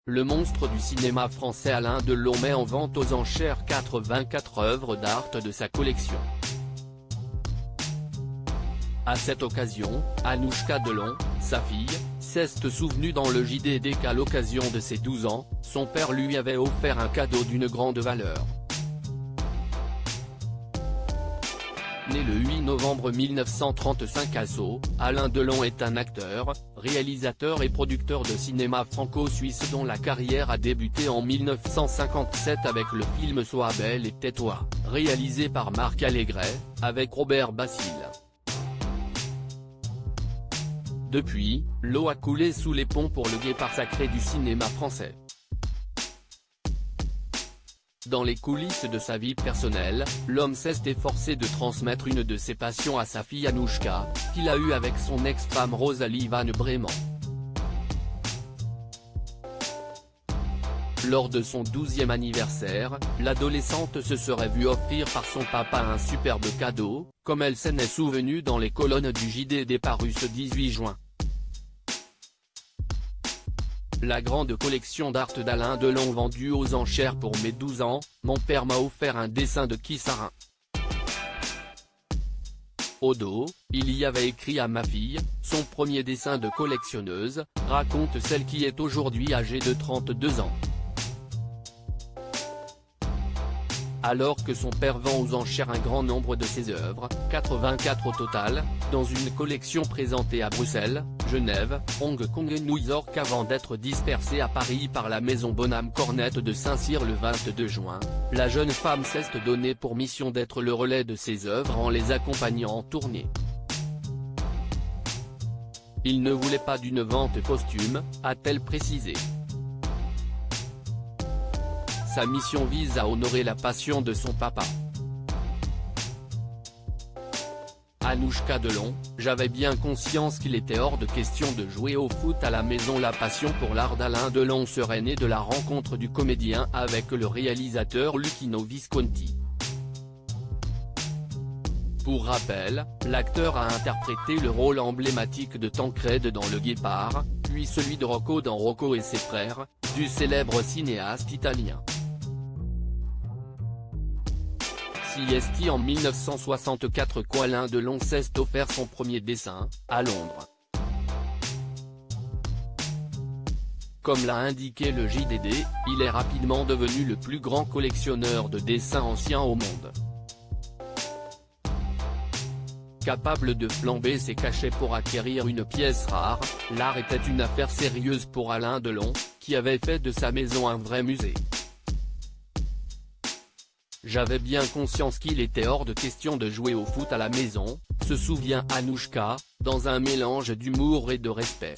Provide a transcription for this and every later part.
le monstre du cinéma français Alain Delon met en vente aux enchères 84 œuvres d'art de sa collection. À cette occasion, Anouchka Delon, sa fille, s'est souvenue dans le JDD qu'à l'occasion de ses 12 ans, son père lui avait offert un cadeau d'une grande valeur. Né le 8 novembre 1935 à Sceaux, Alain Delon est un acteur, réalisateur et producteur de cinéma franco-suisse dont la carrière a débuté en 1957 avec le film Sois belle et tais-toi, réalisé par Marc Allégret, avec Robert Basile. Depuis, l'eau a coulé sous les ponts pour le Guépard sacré du cinéma français. Dans les coulisses de sa vie personnelle, l'homme s'est efforcé de transmettre une de ses passions à sa fille Anouchka, qu'il a eue avec son ex-femme Rosalie Van Breeman. Lors de son 12e anniversaire, l'adolescente se serait vue offrir par son papa un superbe cadeau, comme elle s'en est souvenue dans les colonnes du JDD paru ce 18 juin. La grande collection d'art d'Alain Delon vendue aux enchères pour mes 12 ans, mon père m'a offert un dessin de Kissarin. Au dos, il y avait écrit à ma fille, son premier dessin de collectionneuse, raconte celle qui est aujourd'hui âgée de 32 ans. Alors que son père vend aux enchères un grand nombre de ses œuvres, 84 au total, dans une collection présentée à Bruxelles, Genève, Hong Kong et New York avant d'être dispersée à Paris par la maison Bonham Cornette de Saint-Cyr le 22 juin, la jeune femme s'est donnée pour mission d'être le relais de ses œuvres en les accompagnant en tournée. Il ne voulait pas d'une vente posthume, a-t-elle précisé. Sa mission vise à honorer la passion de son papa. Anouchka Delon, j'avais bien conscience qu'il était hors de question de jouer au foot à la maison. La passion pour l'art d'Alain Delon serait née de la rencontre du comédien avec le réalisateur Luchino Visconti. Pour rappel, l'acteur a interprété le rôle emblématique de Tancrède dans Le Guépard, puis celui de Rocco dans Rocco et ses frères, du célèbre cinéaste italien. CST en 1964 qu'Alain Delon s'est offert son premier dessin, à Londres. Comme l'a indiqué le JDD, il est rapidement devenu le plus grand collectionneur de dessins anciens au monde. Capable de flamber ses cachets pour acquérir une pièce rare, l'art était une affaire sérieuse pour Alain Delon, qui avait fait de sa maison un vrai musée. J'avais bien conscience qu'il était hors de question de jouer au foot à la maison, se souvient Anouchka, dans un mélange d'humour et de respect.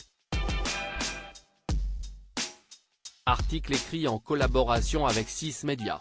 Article écrit en collaboration avec 6 Médias.